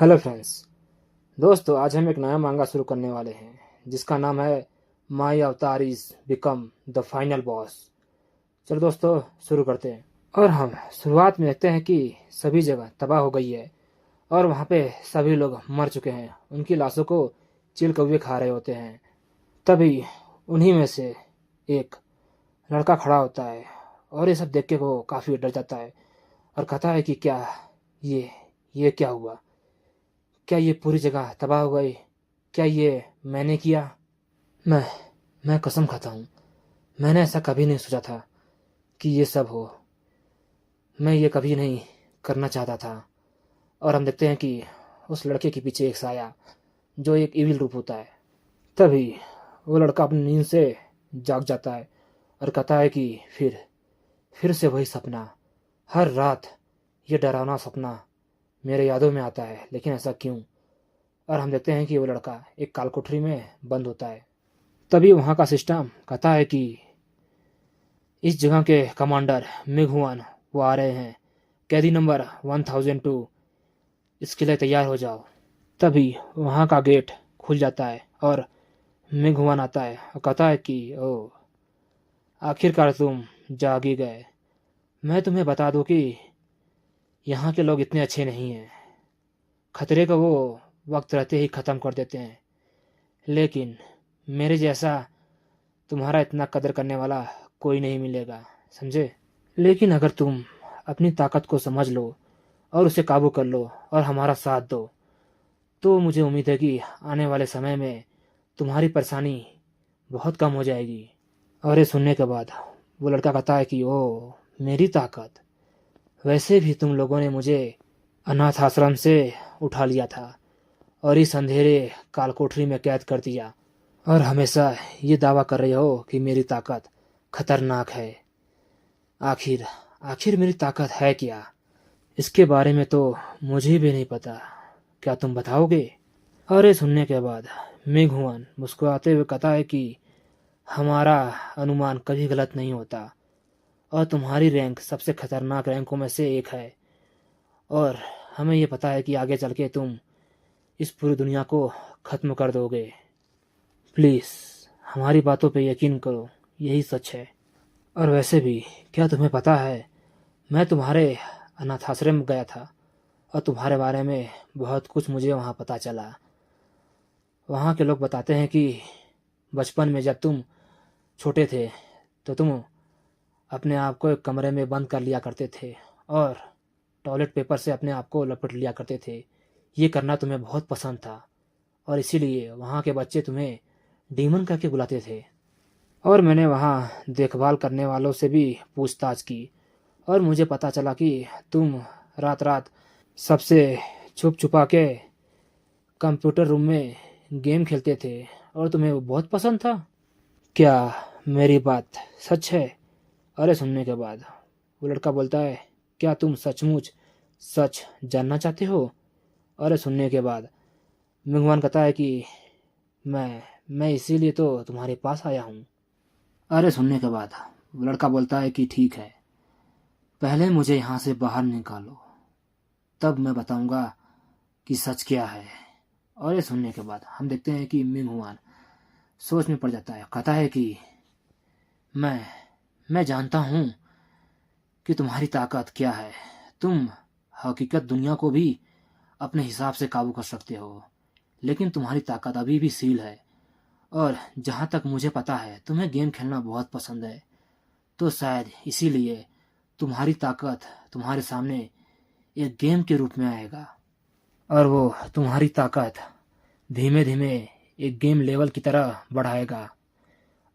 Hello friends. दोस्तों, आज हम एक नया मांगा शुरू करने वाले हैं जिसका नाम है माई अवतार is become the final boss. चलो दोस्तों, शुरू करते हैं। और हम शुरुआत में देखते हैं कि सभी जगह तबाह हो गई है और वहाँ पे सभी लोग मर चुके हैं। उनकी लाशों को चील कौवे खा रहे होते हैं। तभी उन्हीं में से एक लड़का खड़ा होता है और ये सब देख के वो काफ़ी डर जाता है और कहता है कि क्या ये ये क्या हुआ? क्या ये पूरी जगह तबाह हो गई? क्या ये मैंने किया? मैं मैं कसम खाता हूँ, मैंने ऐसा कभी नहीं सोचा था कि ये सब हो। मैं ये कभी नहीं करना चाहता था। और हम देखते हैं कि उस लड़के के पीछे एक साया, जो एक इविल रूप होता है। तभी वो लड़का अपनी नींद से जाग जाता है और कहता है कि फिर से वही सपना। हर रात ये डरावना सपना मेरे यादों में आता है, लेकिन ऐसा क्यों? और हम देखते हैं कि वो लड़का एक काल कोठरी में बंद होता है। तभी वहाँ का सिस्टम कहता है कि इस जगह के कमांडर मिगहुआन वो आ रहे हैं। कैदी नंबर 1002, इसके लिए तैयार हो जाओ। तभी वहाँ का गेट खुल जाता है और मिगहुआन आता है और कहता है कि ओ, आखिरकार तुम जाग ही गए। मैं तुम्हें बता दूं कि यहाँ के लोग इतने अच्छे नहीं हैं। खतरे को वो वक्त रहते ही ख़त्म कर देते हैं, लेकिन मेरे जैसा तुम्हारा इतना कदर करने वाला कोई नहीं मिलेगा, समझे? लेकिन अगर तुम अपनी ताकत को समझ लो और उसे काबू कर लो और हमारा साथ दो, तो मुझे उम्मीद है कि आने वाले समय में तुम्हारी परेशानी बहुत कम हो जाएगी। और ये सुनने के बाद वो लड़का कहता है कि ओ, मेरी ताकत? वैसे भी तुम लोगों ने मुझे अनाथ आश्रम से उठा लिया था और इस अंधेरे काल कोठरी में कैद कर दिया, और हमेशा ये दावा कर रहे हो कि मेरी ताकत खतरनाक है। आखिर आखिर मेरी ताकत है क्या? इसके बारे में तो मुझे भी नहीं पता। क्या तुम बताओगे? और ये सुनने के बाद मिंगहुआन मुस्कुराते हुए कहता है कि हमारा अनुमान कभी गलत नहीं होता और तुम्हारी रैंक सबसे खतरनाक रैंकों में से एक है। और हमें ये पता है कि आगे चल के तुम इस पूरी दुनिया को ख़त्म कर दोगे। प्लीज़ हमारी बातों पे यकीन करो, यही सच है। और वैसे भी क्या तुम्हें पता है, मैं तुम्हारे अनाथाश्रम में गया था और तुम्हारे बारे में बहुत कुछ मुझे वहाँ पता चला। वहाँ के लोग बताते हैं कि बचपन में जब तुम छोटे थे तो तुम अपने आप को एक कमरे में बंद कर लिया करते थे और टॉयलेट पेपर से अपने आप को लपेट लिया करते थे। ये करना तुम्हें बहुत पसंद था और इसीलिए वहाँ के बच्चे तुम्हें डीमन करके बुलाते थे। और मैंने वहाँ देखभाल करने वालों से भी पूछताछ की और मुझे पता चला कि तुम रात रात सबसे छुप छुपा के कंप्यूटर रूम में गेम खेलते थे और तुम्हें वो बहुत पसंद था। क्या मेरी बात सच है? अरे सुनने के बाद वो लड़का बोलता है, क्या तुम सचमुच सच जानना चाहते हो? अरे सुनने के बाद मिंगवान कहता है कि मैं इसीलिए तो तुम्हारे पास आया हूँ। अरे सुनने के बाद वो लड़का बोलता है कि ठीक है, पहले मुझे यहाँ से बाहर निकालो, तब मैं बताऊंगा कि सच क्या है। और ये सुनने के बाद हम देखते हैं कि मिंग हुआन सोच में पड़ जाता है। कहता है कि मैं मैं जानता हूँ कि तुम्हारी ताकत क्या है। तुम हकीकत दुनिया को भी अपने हिसाब से काबू कर सकते हो, लेकिन तुम्हारी ताकत अभी भी सील है। और जहाँ तक मुझे पता है तुम्हें गेम खेलना बहुत पसंद है, तो शायद इसीलिए तुम्हारी ताकत तुम्हारे सामने एक गेम के रूप में आएगा और वो तुम्हारी ताकत धीमे धीमे एक गेम लेवल की तरह बढ़ाएगा।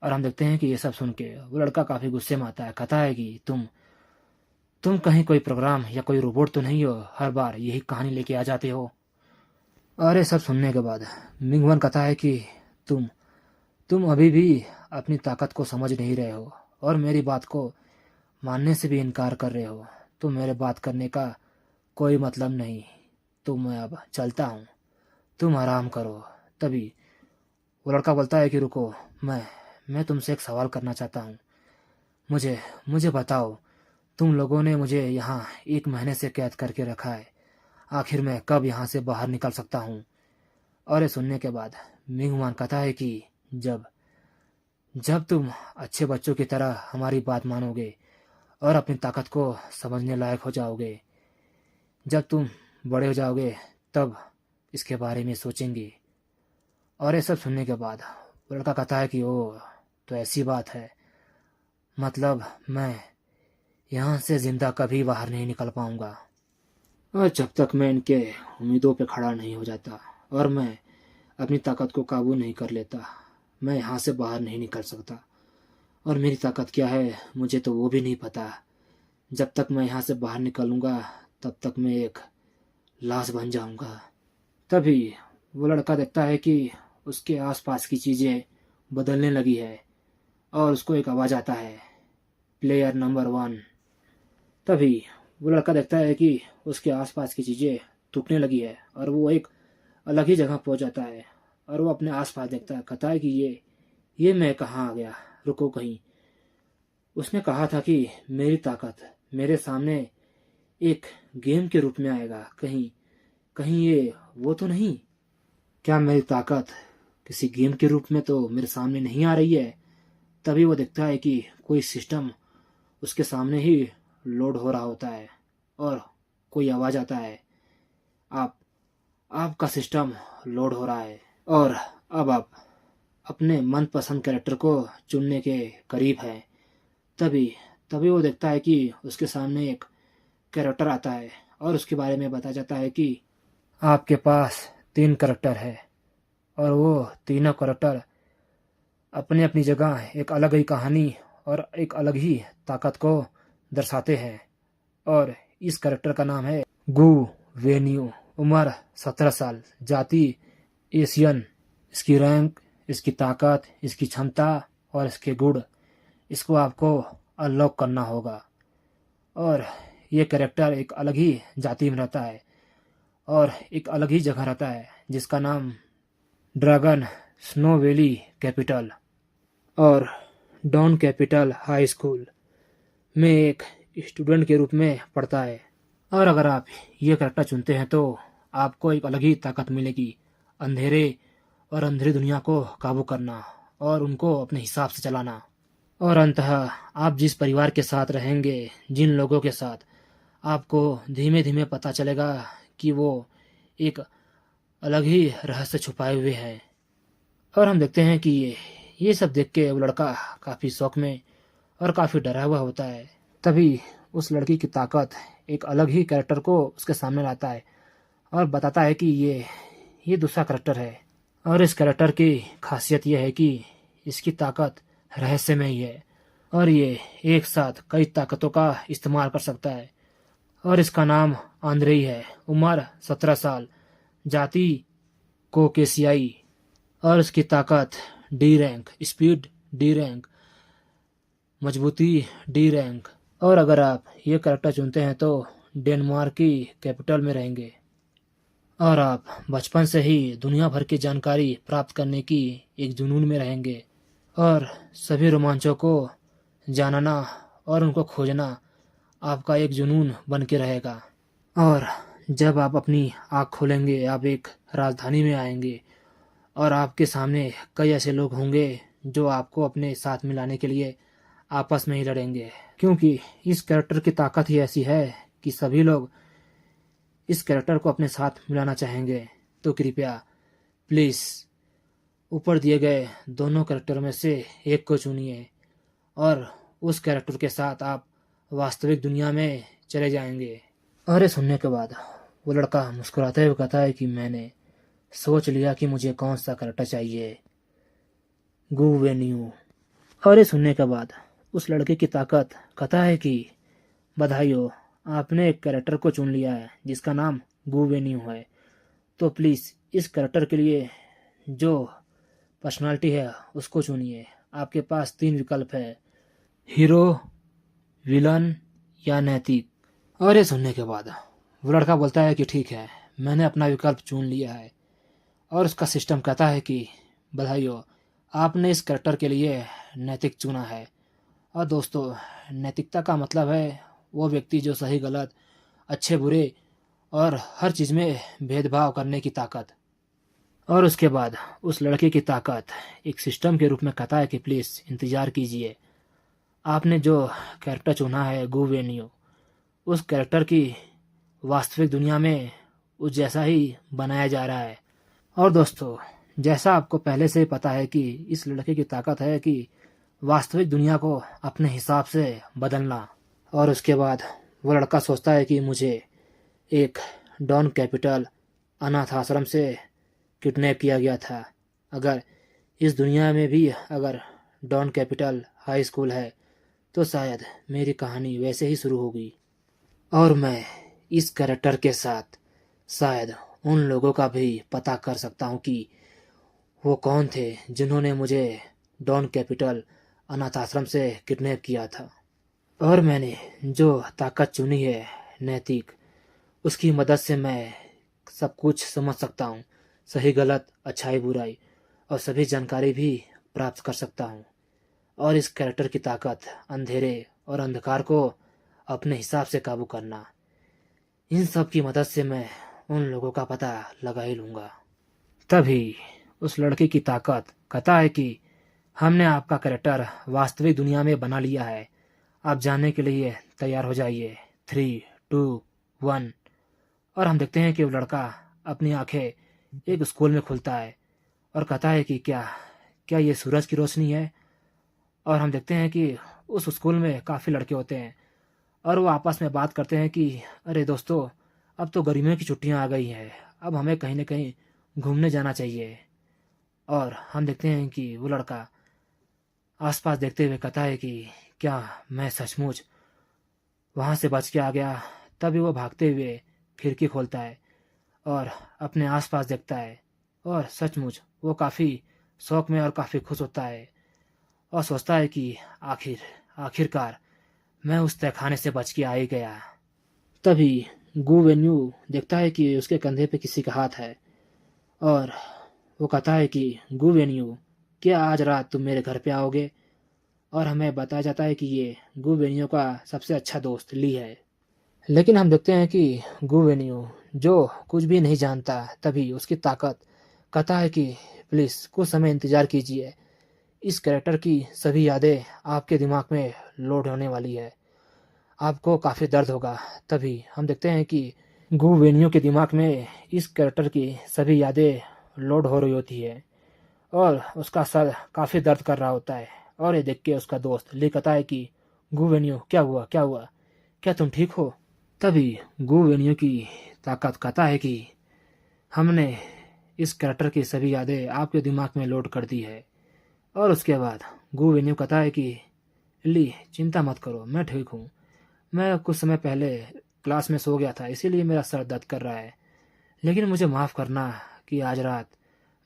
और हम देखते हैं कि ये सब सुन के वो लड़का काफ़ी गुस्से में आता है। कहता है कि तुम कहीं कोई प्रोग्राम या कोई रोबोट तो नहीं हो, हर बार यही कहानी लेके आ जाते हो। और ये सब सुनने के बाद मिंगवन कहता है कि तुम तुम अभी भी अपनी ताकत को समझ नहीं रहे हो और मेरी बात को मानने से भी इनकार कर रहे हो, तो मेरे बात करने का कोई मतलब नहीं। तो मैं अब चलता हूँ, तुम आराम करो। तभी वो लड़का बोलता है कि रुको, मैं तुमसे एक सवाल करना चाहता हूँ। मुझे मुझे बताओ, तुम लोगों ने मुझे यहाँ 1 महीने से कैद करके रखा है। आखिर मैं कब यहाँ से बाहर निकल सकता हूँ। और ये सुनने के बाद मिंगवान कहता है कि जब जब तुम अच्छे बच्चों की तरह हमारी बात मानोगे और अपनी ताकत को समझने लायक हो जाओगे, जब तुम बड़े हो जाओगे तब इसके बारे में सोचेंगे। और ये सब सुनने के बाद वो लड़का कहता है कि ओ, तो ऐसी बात है, मतलब मैं यहाँ से जिंदा कभी बाहर नहीं निकल पाऊंगा। और जब तक मैं इनके उम्मीदों पे खड़ा नहीं हो जाता और मैं अपनी ताकत को काबू नहीं कर लेता, मैं यहाँ से बाहर नहीं निकल सकता। और मेरी ताकत क्या है मुझे तो वो भी नहीं पता। जब तक मैं यहाँ से बाहर निकलूंगा तब तक मैं एक लाश बन जाऊंगा। तभी वो लड़का देखता है कि उसके आसपास की चीज़ें बदलने लगी है और उसको एक आवाज़ आता है, प्लेयर नंबर 1। तभी वो लड़का देखता है कि उसके आसपास की चीज़ें टूटने लगी है और वो एक अलग ही जगह पहुंच जाता है। और वो अपने आसपास देखता है, कहता है कि ये मैं कहाँ आ गया, रुको कहीं। उसने कहा था कि मेरी ताकत मेरे सामने एक गेम के रूप में आएगा, कहीं कहीं ये वो तो नहीं। क्या मेरी ताकत किसी गेम के रूप में तो मेरे सामने नहीं आ रही है। तभी वो देखता है कि कोई सिस्टम उसके सामने ही लोड हो रहा होता है और कोई आवाज़ आता है, आपका सिस्टम लोड हो रहा है और अब आप अपने मनपसंद कैरेक्टर को चुनने के करीब है। तभी तभी वो देखता है कि उसके सामने एक कैरेक्टर आता है और उसके बारे में बताया जाता है कि आपके पास 3 कैरेक्टर है और वो तीनों कैरेक्टर अपनी अपनी जगह एक अलग ही कहानी और एक अलग ही ताकत को दर्शाते हैं। और इस कैरेक्टर का नाम है गु वेन्यू। उम्र 17 साल, जाति एशियन। इसकी रैंक, इसकी ताकत, इसकी क्षमता और इसके गुण, इसको आपको अनलॉक करना होगा। और ये कैरेक्टर एक अलग ही जाति में रहता है और एक अलग ही जगह रहता है जिसका नाम ड्रैगन स्नो वैली कैपिटल और डॉन कैपिटल हाई स्कूल में एक स्टूडेंट के रूप में पढ़ता है। और अगर आप ये कैरेक्टर चुनते हैं तो आपको एक अलग ही ताकत मिलेगी, अंधेरे और अंधेरी दुनिया को काबू करना और उनको अपने हिसाब से चलाना। और अंततः आप जिस परिवार के साथ रहेंगे, जिन लोगों के साथ, आपको धीमे धीमे पता चलेगा कि वो एक अलग ही रहस्य छुपाए हुए हैं। और हम देखते हैं कि ये सब देख के वो लड़का काफ़ी शौक में और काफ़ी डरा हुआ होता है। तभी उस लड़की की ताकत एक अलग ही कैरेक्टर को उसके सामने लाता है और बताता है कि ये दूसरा कैरेक्टर है और इस कैरेक्टर की खासियत यह है कि इसकी ताकत रहस्यमयी है और ये एक साथ कई ताकतों का इस्तेमाल कर सकता है। और इसका नाम आंद्रेई है। उम्र 17 साल, जाति कोकेशियाई और इसकी ताकत D rank, speed D rank, मजबूती डी रैंक। और अगर आप ये कैरेक्टर चुनते हैं तो डेनमार्क की कैपिटल में रहेंगे और आप बचपन से ही दुनिया भर की जानकारी प्राप्त करने की एक जुनून में रहेंगे और सभी रोमांचों को जानना और उनको खोजना आपका एक जुनून बन के रहेगा। और जब आप अपनी आँख खोलेंगे आप एक राजधानी में आएंगे और आपके सामने कई ऐसे लोग होंगे जो आपको अपने साथ मिलाने के लिए आपस में ही लड़ेंगे, क्योंकि इस कैरेक्टर की ताकत ही ऐसी है कि सभी लोग इस कैरेक्टर को अपने साथ मिलाना चाहेंगे। तो कृपया प्लीज़ ऊपर दिए गए दोनों कैरेक्टर में से एक को चुनिए और उस कैरेक्टर के साथ आप वास्तविक दुनिया में चले जाएंगे। और ये सुनने के बाद वो लड़का मुस्कुराते हुए कहता है कि मैंने सोच लिया कि मुझे कौन सा कैरेक्टर चाहिए, गु वेन्यू। और ये सुनने के बाद उस लड़के की ताकत कहता है कि बधाई हो, आपने एक कैरेक्टर को चुन लिया है जिसका नाम गु वेन्यू है। तो प्लीज़ इस कैरेक्टर के लिए जो पर्सनालिटी है उसको चुनिए। आपके पास 3 विकल्प है, हीरो, विलन या नैतिक। और ये सुनने के बाद वो लड़का बोलता है कि ठीक है, मैंने अपना विकल्प चुन लिया है। और उसका सिस्टम कहता है कि बधाई हो, आपने इस कैरेक्टर के लिए नैतिक चुना है। और दोस्तों, नैतिकता का मतलब है वो व्यक्ति जो सही गलत, अच्छे बुरे और हर चीज़ में भेदभाव करने की ताकत। और उसके बाद उस लड़के की ताकत एक सिस्टम के रूप में कहता है कि प्लीज़ इंतज़ार कीजिए, आपने जो कैरेक्टर चुना है गु वेन्यू, उस कैरेक्टर की वास्तविक दुनिया में उस जैसा ही बनाया जा रहा है। और दोस्तों, जैसा आपको पहले से ही पता है कि इस लड़के की ताकत है कि वास्तविक दुनिया को अपने हिसाब से बदलना। और उसके बाद वो लड़का सोचता है कि मुझे एक डॉन कैपिटल अनाथ आश्रम से किडनैप किया गया था। अगर इस दुनिया में भी अगर डॉन कैपिटल हाई स्कूल है तो शायद मेरी कहानी वैसे ही शुरू होगी और मैं इस कैरेक्टर के साथ शायद उन लोगों का भी पता कर सकता हूँ कि वो कौन थे जिन्होंने मुझे डॉन कैपिटल अनाथ आश्रम से किडनैप किया था। और मैंने जो ताकत चुनी है नैतिक, उसकी मदद से मैं सब कुछ समझ सकता हूँ, सही गलत अच्छाई बुराई और सभी जानकारी भी प्राप्त कर सकता हूँ। और इस कैरेक्टर की ताकत अंधेरे और अंधकार को अपने हिसाब से काबू करना, इन सब की मदद से मैं उन लोगों का पता लगा ही लूँगा। तभी उस लड़के की ताकत कहता है कि हमने आपका कैरेक्टर वास्तविक दुनिया में बना लिया है, आप जानने के लिए तैयार हो जाइए। 3, 2, 1। और हम देखते हैं कि वो लड़का अपनी आंखें एक स्कूल में खुलता है और कहता है कि क्या क्या ये सूरज की रोशनी है। और हम देखते हैं कि उस स्कूल में काफ़ी लड़के होते हैं और वो आपस में बात करते हैं कि अरे दोस्तों, अब तो गर्मियों की छुट्टियां आ गई हैं, अब हमें कहीं ना कहीं घूमने जाना चाहिए। और हम देखते हैं कि वो लड़का आसपास देखते हुए कहता है कि क्या मैं सचमुच वहाँ से बच के आ गया। तभी वो भागते हुए खिड़की खोलता है और अपने आसपास देखता है और सचमुच वो काफ़ी शौक में और काफ़ी खुश होता है और सोचता है कि आखिरकार मैं उस तहखाने से बच के आ ही गया। तभी गु वेन्यू देखता है कि उसके कंधे पे किसी का हाथ है और वो कहता है कि गु वेन्यू, क्या आज रात तुम मेरे घर पे आओगे। और हमें बताया जाता है कि ये गु वेन्यू का सबसे अच्छा दोस्त ली है। लेकिन हम देखते हैं कि गु वेन्यू जो कुछ भी नहीं जानता, तभी उसकी ताकत कहता है कि प्लीज़ कुछ समय इंतज़ार कीजिए, इस कैरेक्टर की सभी यादें आपके दिमाग में लोड होने वाली है, आपको काफ़ी दर्द होगा। तभी हम देखते हैं कि गु वेन्यू के दिमाग में इस कैरेक्टर की सभी यादें लोड हो रही होती है और उसका सर काफ़ी दर्द कर रहा होता है। और ये देख के उसका दोस्त ली कहता है कि गु वेन्यू, क्या हुआ क्या हुआ, क्या तुम ठीक हो। तभी गु वेन्यू की ताकत कहता है कि हमने इस कैरेक्टर की सभी यादें आपके दिमाग में लोड कर दी है। और उसके बाद गु वेन्यू कहता है कि ली चिंता मत करो, मैं ठीक हूँ, मैं कुछ समय पहले क्लास में सो गया था इसीलिए मेरा सर दर्द कर रहा है, लेकिन मुझे माफ़ करना कि आज रात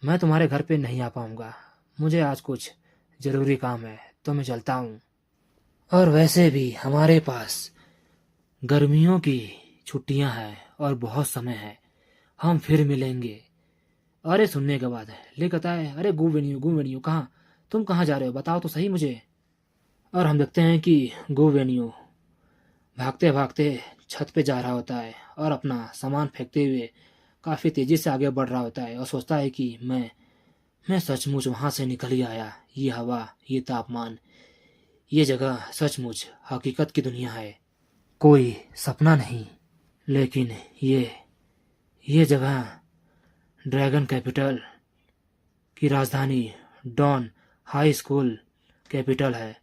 मैं तुम्हारे घर पे नहीं आ पाऊँगा, मुझे आज कुछ ज़रूरी काम है तो मैं चलता हूँ। और वैसे भी हमारे पास गर्मियों की छुट्टियां हैं और बहुत समय है, हम फिर मिलेंगे। अरे सुनने के बाद ले कहता है, अरे गु वेन्यू कहाँ, तुम कहाँ जा रहे हो, बताओ तो सही मुझे। और हम देखते हैं कि गु वेन्यू भागते भागते छत पे जा रहा होता है और अपना सामान फेंकते हुए काफ़ी तेज़ी से आगे बढ़ रहा होता है और सोचता है कि मैं सचमुच वहाँ से निकल ही आया, ये हवा, ये तापमान, ये जगह सचमुच हकीकत की दुनिया है, कोई सपना नहीं। लेकिन ये जगह ड्रैगन कैपिटल की राजधानी डॉन हाई स्कूल कैपिटल है।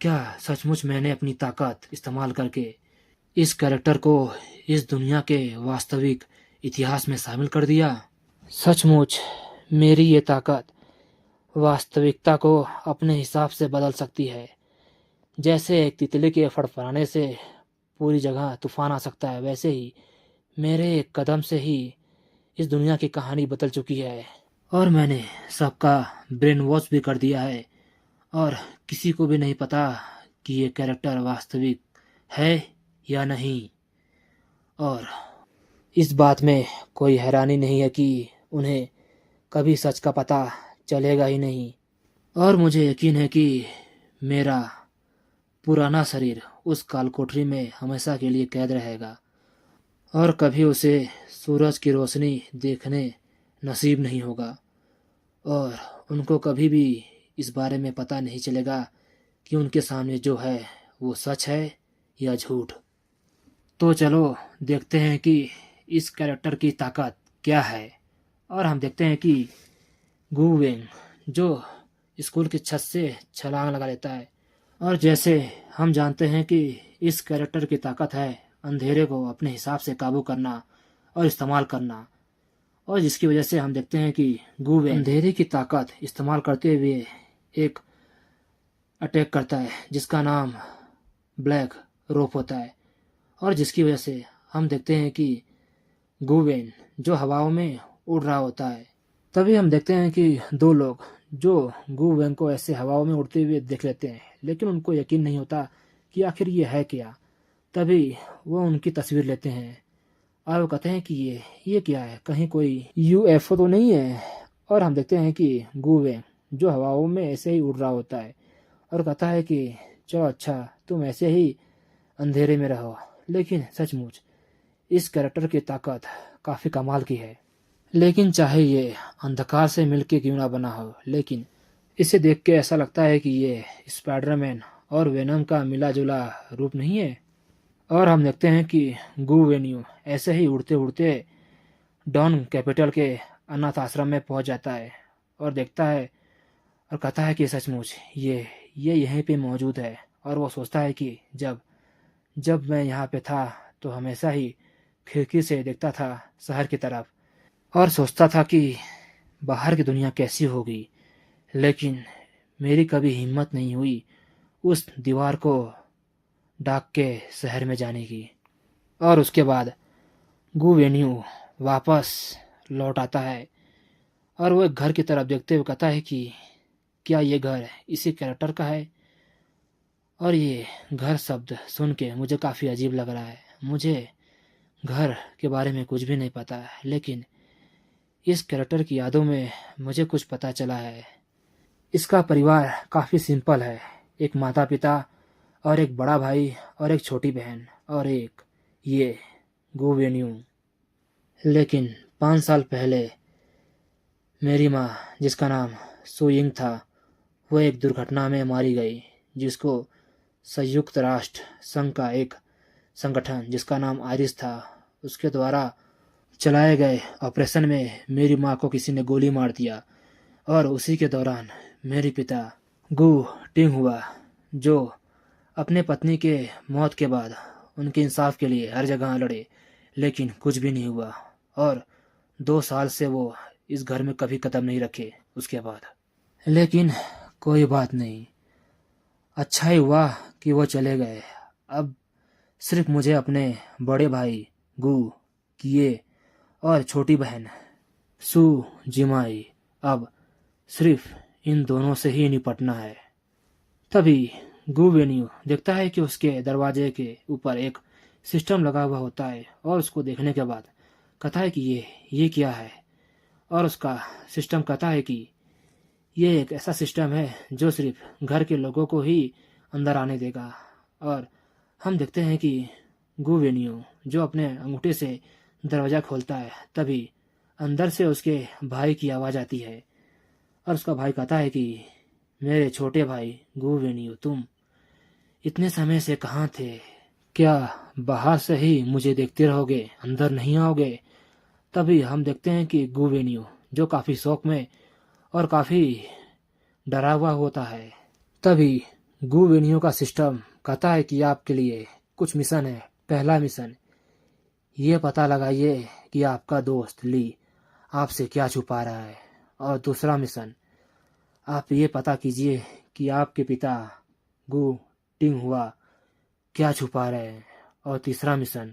क्या सचमुच मैंने अपनी ताकत इस्तेमाल करके इस कैरेक्टर को इस दुनिया के वास्तविक इतिहास में शामिल कर दिया। सचमुच मेरी ये ताकत वास्तविकता को अपने हिसाब से बदल सकती है। जैसे एक तितली के फड़फड़ाने से पूरी जगह तूफान आ सकता है, वैसे ही मेरे एक कदम से ही इस दुनिया की कहानी बदल चुकी है और मैंने सबका ब्रेन वॉश भी कर दिया है और किसी को भी नहीं पता कि ये कैरेक्टर वास्तविक है या नहीं। और इस बात में कोई हैरानी नहीं है कि उन्हें कभी सच का पता चलेगा ही नहीं। और मुझे यकीन है कि मेरा पुराना शरीर उस काल कोठरी में हमेशा के लिए कैद रहेगा और कभी उसे सूरज की रोशनी देखने नसीब नहीं होगा, और उनको कभी भी इस बारे में पता नहीं चलेगा कि उनके सामने जो है वो सच है या झूठ। तो चलो देखते हैं कि इस कैरेक्टर की ताकत क्या है। और हम देखते हैं कि गू वेंग जो स्कूल की छत से छलांग लगा लेता है, और जैसे हम जानते हैं कि इस कैरेक्टर की ताकत है अंधेरे को अपने हिसाब से काबू करना और इस्तेमाल करना, और जिसकी वजह से हम देखते हैं कि गू वेंग अंधेरे की ताकत इस्तेमाल करते हुए एक अटैक करता है जिसका नाम ब्लैक रोप होता है, और जिसकी वजह से हम देखते हैं कि गुवेन जो हवाओं में उड़ रहा होता है। तभी हम देखते हैं कि दो लोग जो गुवेन को ऐसे हवाओं में उड़ते हुए देख लेते हैं, लेकिन उनको यकीन नहीं होता कि आखिर ये है क्या। तभी वो उनकी तस्वीर लेते हैं और वो कहते हैं कि ये क्या है, कहीं कोई यूएफओ तो नहीं है। और हम देखते हैं कि गुवेन जो हवाओं में ऐसे ही उड़ रहा होता है और कहता है कि चलो अच्छा, तुम ऐसे ही अंधेरे में रहो। लेकिन सचमुच इस कैरेक्टर की ताकत काफ़ी कमाल की है। लेकिन चाहे ये अंधकार से मिलके क्यों ना बना हो, लेकिन इसे देख के ऐसा लगता है कि ये स्पाइडरमैन और वेनम का मिला जुला रूप नहीं है। और हम देखते हैं कि गू वेन्यू ऐसे ही उड़ते उड़ते डॉन कैपिटल के अनाथ आश्रम में पहुंच जाता है और देखता है और कहता है कि सचमुच ये यहीं पे मौजूद है। और वो सोचता है कि जब जब मैं यहाँ पे था तो हमेशा ही खिड़की से देखता था शहर की तरफ और सोचता था कि बाहर की दुनिया कैसी होगी, लेकिन मेरी कभी हिम्मत नहीं हुई उस दीवार को ढाक के शहर में जाने की। और उसके बाद गू वेन्यू वापस लौट आता है और वो एक घर की तरफ देखते हुए कहता है कि क्या ये घर इसी कैरेक्टर का है। और ये घर शब्द सुन के मुझे काफ़ी अजीब लग रहा है। मुझे घर के बारे में कुछ भी नहीं पता है, लेकिन इस कैरेक्टर की यादों में मुझे कुछ पता चला है। इसका परिवार काफ़ी सिंपल है, एक माता पिता और एक बड़ा भाई और एक छोटी बहन और एक ये गो वेन्यू। लेकिन 5 साल पहले मेरी माँ, जिसका नाम सुयिंग था, वो एक दुर्घटना में मारी गई, जिसको संयुक्त राष्ट्र संघ का एक संगठन जिसका नाम आयरिस था उसके द्वारा चलाए गए ऑपरेशन में मेरी माँ को किसी ने गोली मार दिया। और उसी के दौरान मेरे पिता गु टिंग हुआ, जो अपने पत्नी के मौत के बाद उनके इंसाफ के लिए हर जगह लड़े, लेकिन कुछ भी नहीं हुआ। और 2 साल से वो इस घर में कभी कदम नहीं रखे उसके बाद। लेकिन कोई बात नहीं, अच्छा ही हुआ कि वो चले गए। अब सिर्फ मुझे अपने बड़े भाई गु किए और छोटी बहन सु जिमाई, अब सिर्फ इन दोनों से ही निपटना है। तभी गु वेन्यू देखता है कि उसके दरवाजे के ऊपर एक सिस्टम लगा हुआ होता है, और उसको देखने के बाद कहता है कि ये क्या है। और उसका सिस्टम कहता है कि ये एक ऐसा सिस्टम है जो सिर्फ घर के लोगों को ही अंदर आने देगा। और हम देखते हैं कि गु वेन्यू जो अपने अंगूठे से दरवाज़ा खोलता है, तभी अंदर से उसके भाई की आवाज़ आती है। और उसका भाई कहता है कि मेरे छोटे भाई गु वेन्यू, तुम इतने समय से कहाँ थे? क्या बाहर से ही मुझे देखते रहोगे, अंदर नहीं आओगे? तभी हम देखते हैं कि गु वेन्यू जो काफ़ी शौक में और काफ़ी डरा हुआ होता है, तभी गु वेन्यू का सिस्टम कहता है कि आपके लिए कुछ मिशन है। पहला मिशन, ये पता लगाइए कि आपका दोस्त ली आपसे क्या छुपा रहा है। और दूसरा मिशन, आप ये पता कीजिए कि आपके पिता गु टिंग हुआ क्या छुपा रहे हैं। और तीसरा मिशन,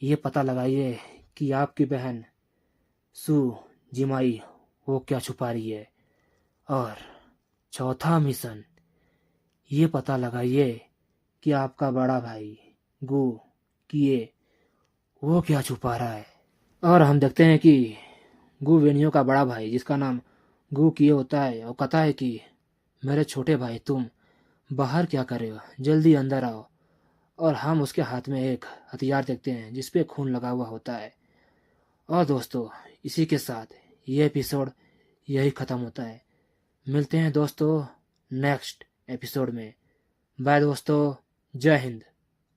ये पता लगाइए कि आपकी बहन सु जिमाई वो क्या छुपा रही है। और चौथा मिशन, ये पता लगाइए कि आपका बड़ा भाई गु किए वो क्या छुपा रहा है। और हम देखते हैं कि गु वेन्यू का बड़ा भाई, जिसका नाम गु किए होता है, और कहता है कि मेरे छोटे भाई, तुम बाहर क्या कर रहे हो, जल्दी अंदर आओ। और हम उसके हाथ में एक हथियार देखते हैं जिस पे खून लगा हुआ होता है। और दोस्तों, इसी के साथ ये एपिसोड यही ख़त्म होता है। मिलते हैं दोस्तों नेक्स्ट एपिसोड में। बाय दोस्तों, जय हिंद।